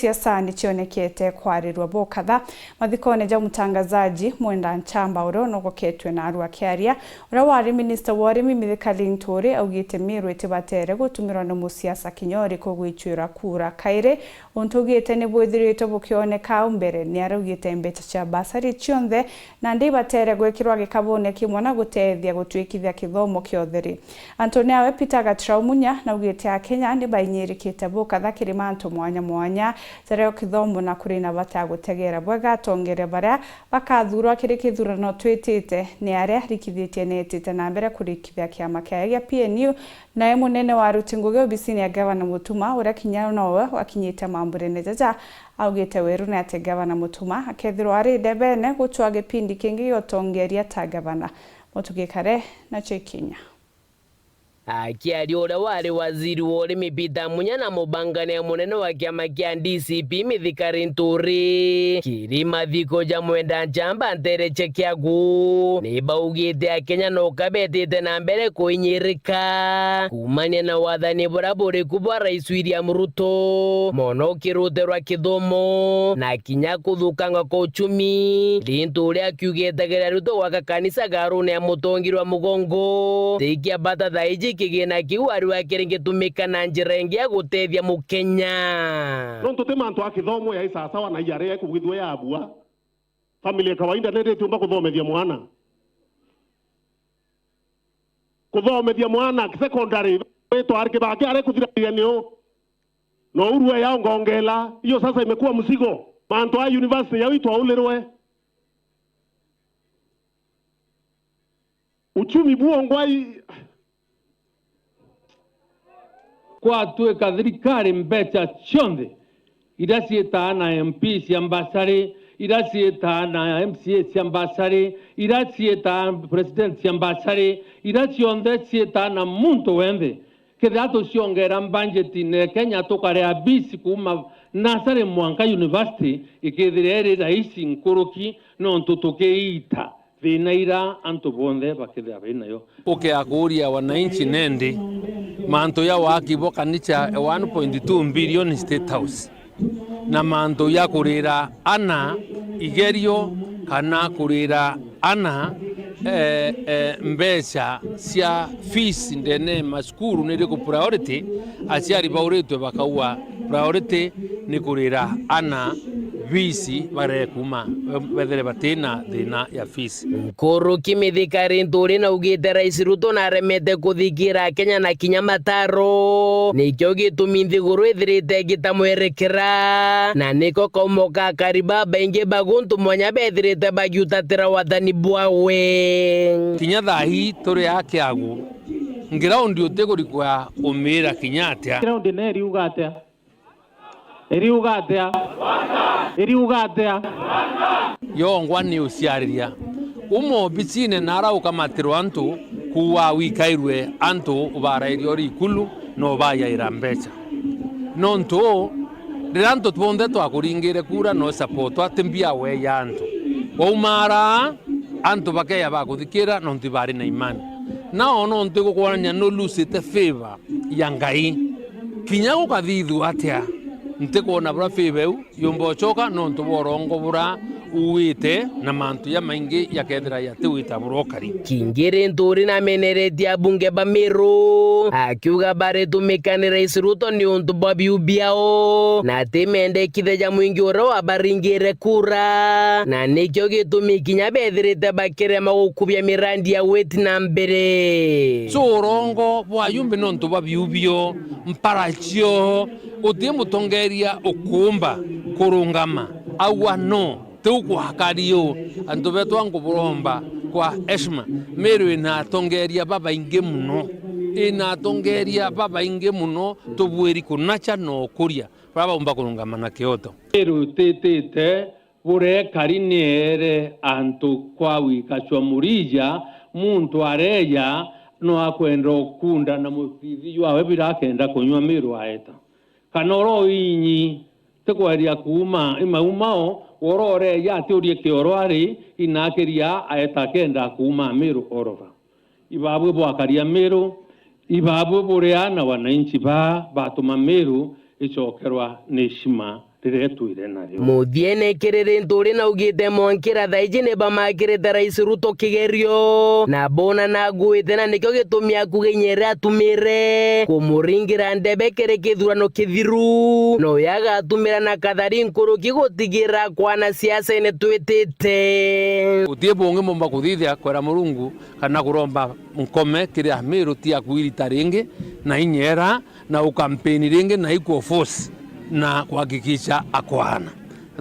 siasa nichionekete kwarirwa bokatha mathikone ja mutangazaji Mwenda Nchamba uro nogoketwe na Arua Kiaria ura wari minister wa urimi Mithika Linturi augite miru itibatere gutumirwa no musiasa kinyori kugwichura kura kaire untugite ni bwithirite bukioneka mbere ni araugite mbecha cha basari chionthe na ndibatere gwekirwa gikabone kimwe na gutethia gutwikithia kithomo kiotheri Antonia we Peter Gatraumunya na ugite a Kenya ndi bainyirikite bokatha kirima antu mwanya zareo kithomo na kurina batagutegera bwega tongere baria bakathurwa kiri kithurano twitite ni aria rikithitie netite na mbere kurikithia kiama kia PNU na munene wa rutinguge obisini ya gavana Mutuma uria kinyaro nowe wakinyite mambure jaja augite weru na ate gavana Mutuma akethirwa ari debene guchwa gipindi kingi yotongeria ta gavana mutugikare na chekinya Akiari ura wari waziri wa urimi Peter Munya mubangane munene wa kiama kia DCP Mithika Linturi kirima thiko ja Mwenda Nchamba ntereche kiagu nibaugite a Kenya no kabetite na mbere kuinyirika kumania na wathani buraburi kubwa Rais William Ruto mono kiruterwa kithomo na kinya kuthukanga kwa uchumi Linturi akiugite Ruto waka kanisa garune ya mutongirwa mugongo tikia bata thaiji kigina kiu Arua kiringitumika na njira ingi ya gutethia mukenya no ntuti mantu akithomo ya isasa wana yare kugithwe ya abua familia kawaida nende tumba kuthomethia mwana secondary wetu arike baki are kuthiraria nio no urue ya ngongela hiyo sasa imekuwa mzigo mantu ya university ya itwa ulirwe uchumi buongwai kwa tuweka thirikari mbecha chonde irasieta na MP siambasare irasieta na MCA siambasare irasieta president siambasare irachionde sieta na muntu wende kedato siongera budget ne Kenya tokare abisi kuma nasare mwanka university ikethirere raisi nkoroki no ntutukeita vinaira antubonde bakithia vinayo akuria wananchi nende manto ya wakibo kanicha 1.2 billion State House na manto ya kurira ana igerio kana kurira ana mbecha cia fees ndene maskuru nire ku priority aciari bauretwe bakaua priority ni kurira ana visi bare kuma bethere batina thina ya fees Nkoroki Mithika Linturi na ugite Rais Ruto na remete kuthikira Kenya na kinya mataro nikyo gitumi nthiguru ithirite gitamwerekera na niko komoka kariba baingi baguntu mwanya bethirite bagiutatira wathani bwawe kinya thahi turi akiagu ngiraundi utigurikwa umira kinya atia ngiraundi neri ugatea yongwa ni uciariria umo bicine nara ukamatirwa antu kuwa wikairwe antu ubarairio rikulu no baya irambecha nonto riranto twonde twakuringire kura no support atembia we ya antu waumara antu bakeya bakuthikira no ntibari na imani nao no ntiko kwanya no lusite favor ya Ngai kinya gukathithu atia ntikuona bra fibeu yombochoka no ntuborongo bura uwite na mantu ya maingi ya kethira ya tuita burokari Kingire Linturi na meneretia bunge bamiru akiuga bare tumikane Rais Ruto ni untu babiubiao na timende kitheja mwingi ura wabaringire kura na nikyo gitumi kinya bethirite bakire magukubia mirandi ya weti na mbere sorongo bwayumbe no ntu babiubio mparachio utie mutongeria ukumba kurungama awa no tukuhakario antu betu angu buromba kwa eshma meru ina tongeria baba inge muno tubweri kunacha no kuria baba umba kurungama na kioto meru tete bure kariniere antu kwa wikachwa murija muntu areya no akwenda okunda na mufithi wawe birakenda kunywa meru aeta kanoro inyi tekwaria kuma imaumao worore ya teorie kiorwari inakeria aeta kenda kuma meru orova ibabu bwakaria meru ibabu bureana wananchi batuma meru icokerwa neshima riretwire nario Muthiene kiriri nturi na ugite monkira thaiji ni bamakirite rais Ruto kigerio na bona na nguite na nikyo gitumia kuginyere atumire kumuringira ndebe kiri kithurano kithiru no yaga atumira na kathari nkuruki gutigira kwana siasa ine twitite utie bungi mumba kuthithia kwera Murungu kana kuromba nkome kiria miru tia kuirita ringi na inyera na ukampeni ringi na iko force na kuhakikisha akwana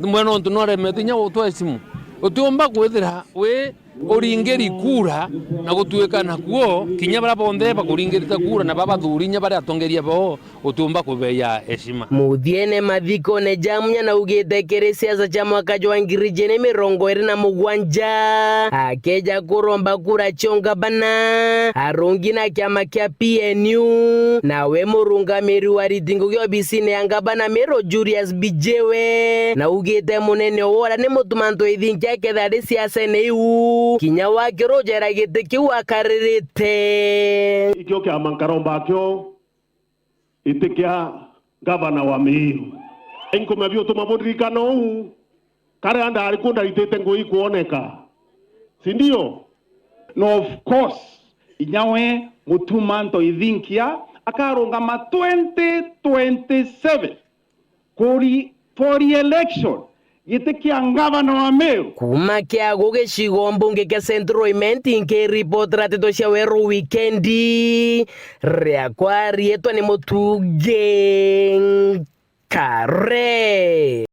mwena ontu noremetinya gutwa simu utiomba kwithira we uringeri kura na gutuika nakuo kinya bara bonde bakuringirita kura na baba thurinya bare atongeria bo utiomba kubeya heshima. Muthiene mathiko ne jamunya na ugite kiri siasa cha mwaka jwa 2027 akeja kuromba kura chonga bana arungi na kiama kia PNU na we murungamiri wa ritingo gyo bisine yangabana Mero Julius Bijewe na ugite munene wora ni mutumanto ithinkia kethari siasa neiu kinya wake Roger gite kiu akaririte ikyo kia mankaromba kyo itikia gavana wa Meru inkome byo tumamuririkano huu kare anda alikunda itete ngoi kuoneka si ndio? No, of course inyawe mutumanto ithinkia akarungama 2027 for election gitikia ngavana wa Meru kuma kia gugicigo mbunge kia Central Imenti nke report ratito cia weru weekendi riakwa rietwa ni Mutuge Kare.